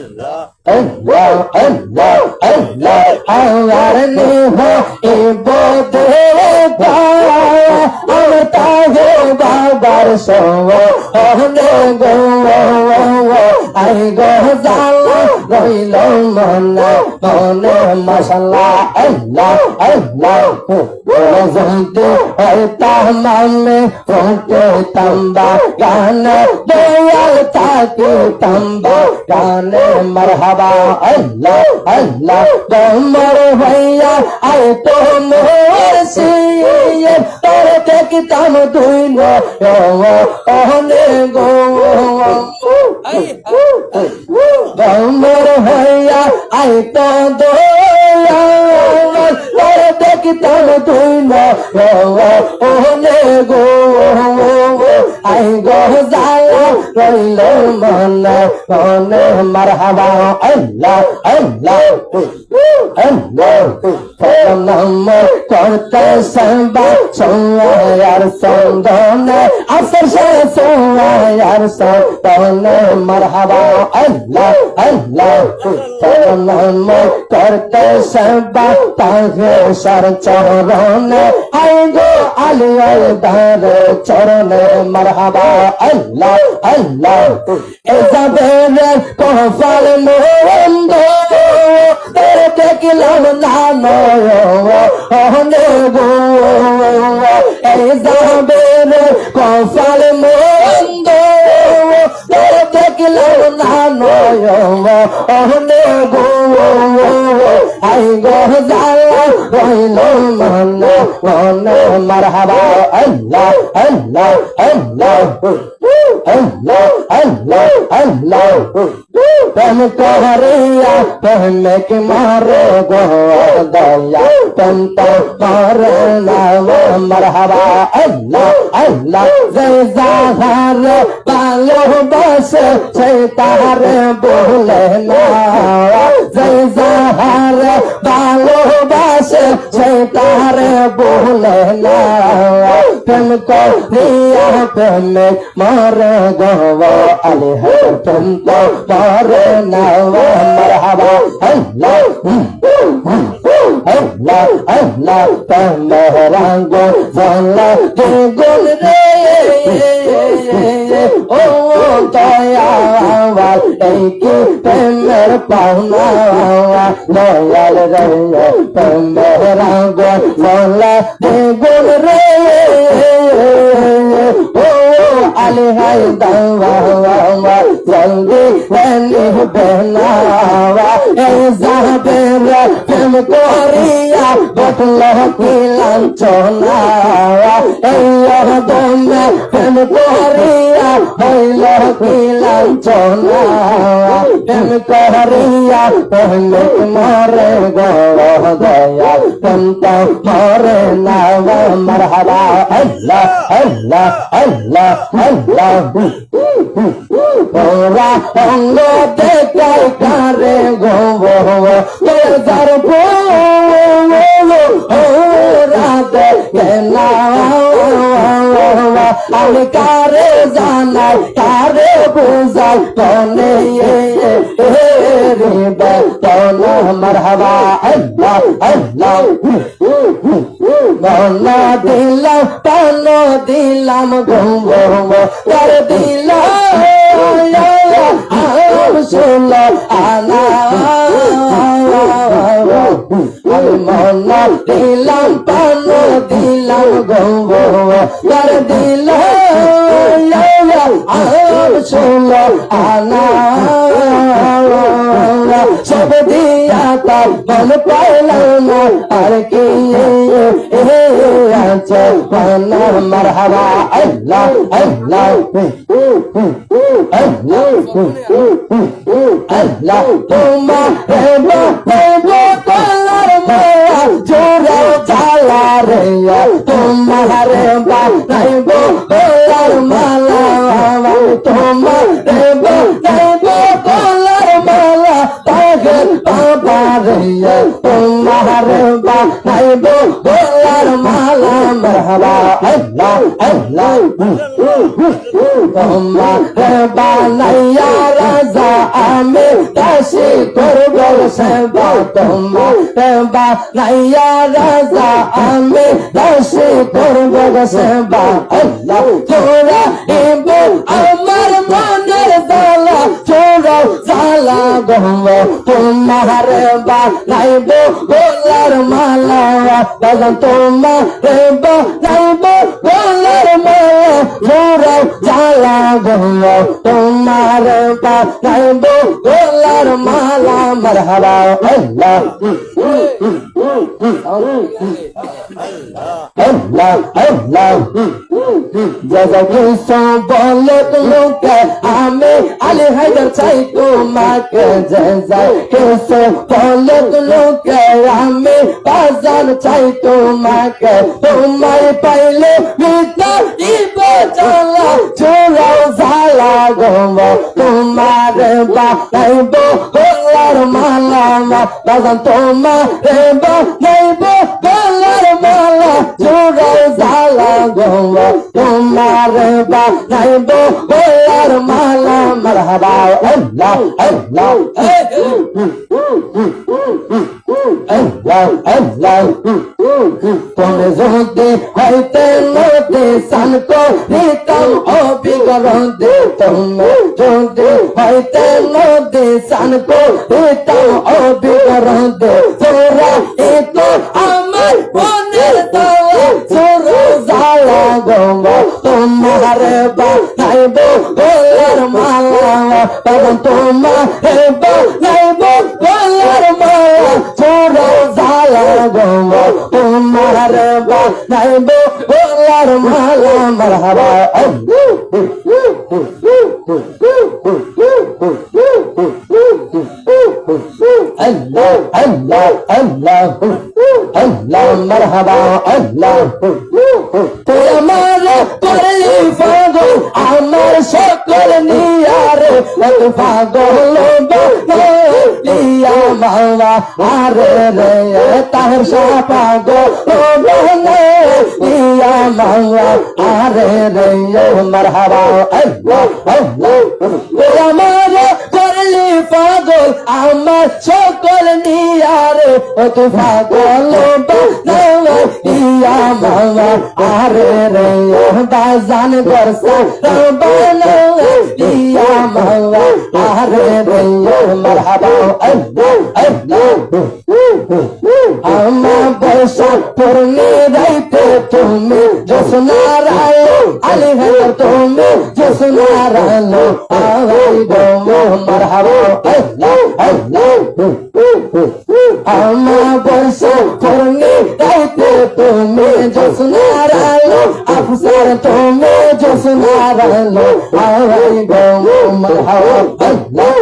Allah, Allah, Allah, our neho ibode ga, amta ho babar so, ohne go, I go zala, roilo mona, mona masala, Allah, Allah, rozante, oita mame, rote tamba, gane, doyal taki tamba, gane marhaba, Allah, Allah, domar bhaiya, ay to morsiye, tore te kitam duino, ohne go, domar bhaiya, ay to doya, tore te kitam duino, ohne go, ay go zala, roilo mona, mona marhaba, Allah, Allah, Allah, Nam korte samba, soyar sandone, asar soyar sandone, marhaba, Allah, Allah, Nam korte samba, tahe sar chorone, aygo aliyar dare chorone, marhaba, Allah, Allah, ezabere kofal mondo, tere tekilam nano, ohne go, ezabere kofal mondo, tere tekilam nano, ohne go, ay go zala, roilo mona, mona marhaba, Allah, Allah, Allah, Allah, Allah, Allah, तुम कहरिया पहले के मारे गो दया तुम तो मारे नाम मरहबा अल्लाह अल्लाह जैसा हर बालो बस शैतान बोले ना जैसा हर बालो बस शैतान बोले ना तुम कहरिया पहले मारे गो अल्लाह तुम तो मारे nawa marhaba Allah Allah Allah tamrango zalla gun re oh toya waleki pemer pauna loyal re tamrango zalla gun re Ali hai dawa jaldi bani behnawa ezabera fem koriya botlo kilan chonawa eyadome fem koriya hoilo kilan chonawa fem koriya pehle mare goro daya tanta mare nawa marhaba Allah Allah Allah Allah Ora ongo te kai kare go te zarbo ora te na al kare jana kare buzal tone re ba tona marhaba Allah Allah Mona dilam gongo kar dilam sulla ana Mona dilam gongo kar dilam sulla ana sab diya ta ban pailana ar ki Mana marhaba Allah Allah Allah Allah tuma hebo kolar maya jura jala reya tuma heba hebo kolar mala tuma hebo kolar mala tager baba reya tuma heba hebo kolar mala marhaba Allah Allah Tuma heba naya raza ame দাসী করব সেবা তোমার সেবা নাইয়া রাজা আমি দাসী করব সেবা আল্লাহ তোরা ইবো আমার মনের জ্বালা তোরা জ্বালা গম তোমার বা নাইব গোলার মালা বাজান তোমার বা নাইব গোলার মালা তোরা জ্বালা গম তোমার বা নাইব গোলার মালা মারহাবা আল্লাহ আল্লাহ আল্লাহ জাজা কিছু বলে লোকে আমি আলী হায়দার চাই তোমাকে জাজা কিছু বলে লোকে আমি বাজার চাই তোমাকে তোমায় পাইলে মিটা ইবো জ্বালা চোরা জ্বালা গম তোমার বানাইব গোলার মালা বাজান তোমার বানাইব গোলার মালা চোরা জ্বালা গম তোমার বানাইব গোলার মালা মারহাবা আল্লাহ আল্লাহ আল্লাহ আল্লাহ তুমি যদি হইতে নদী সানকো নিতাম অবিগরদে তুমি যদি হইতে নদী সানকো নিতাম অবিগরদে তোরা এতো আমার মনের জ্বালা চোরা জ্বালা গম তোমার বানাইব গোলার মালা বাবা তোমার বানাইব গোলার মালা চোরা জ্বালা গম তোমার বানাইব গোলার মালা মারহাবা আল্লাহ আল্লাহ আল্লাহ আল্লাহ মারহাবা আল্লাহ তুই আমার করলি পাগল আমার সকল নিয়ারে পাগল লিয়া মাওয়া আরে রে তাহর সা পাগল লিয়া মাওয়া আরে রে মারহাবা আল্লাহ আল্লাহ তুই আমার করলি পাগল আমার সকল নিয়ারে তুই পাগল ইয়া মাওয়া আরে রে বাজান বর্ষা রবানা ইয়া মাওয়া আরে রে মারহাবা আল্লাহ আল্লাহ আমার বর্ষা পূর্ণি রাইতে তুমি জোসনার আলো আলী হায়দার তুমি জোসনার আলো আওয়াই গো মারহাবা আল্লাহ আল্লাহ আমার বর্ষা পূর্ণি রাইতে তুমি জোসনার আলো আফসার তুমি জোসনার আলো আওয়াই গো মারহাবা আল্লাহ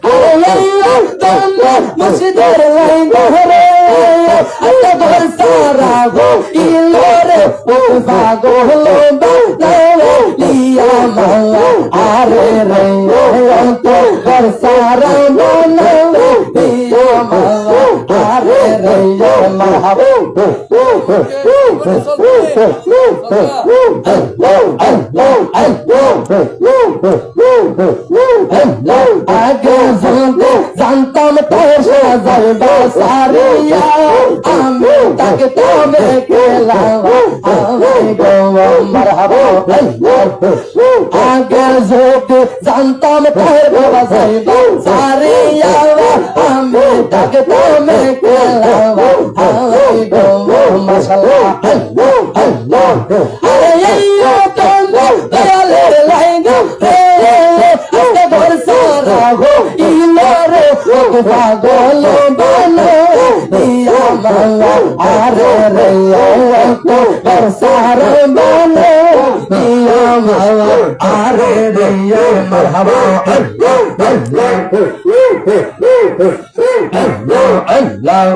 আল্লাহ তোমরা মসজিদের লাইন ধরে আল্লাহ বর্ষা রাগো ইলোরে পাগল বানাও লিয়া মাওয়া আরে রে তো বর্ষা রাগো লিয়া মাওয়া আরে রে মারহাবা আল্লাহ আল্লাহ আগে জানতাম তোর সাজাইবা সারিয়া আমি তাকে তবে খেলাম আমি গো মারহাবা আগে যদি জানতাম তোর সাজাইবা সারিয়া আমি তাকে তবে খেলাম আমি গো মাশাআল্লাহ আল্লাহ আল্লাহ আরে ইয়া তোমরা দয়ালের লাইন আজকে বর্ষা রাগো ইলোরে পাগল বানো ইয়া মাওয়া আরে রে তো বর্ষা বানো ইয়া মাওয়া আরে রে মারহাবা আল্লাহ আল্লাহ আল্লাহ আল্লাহ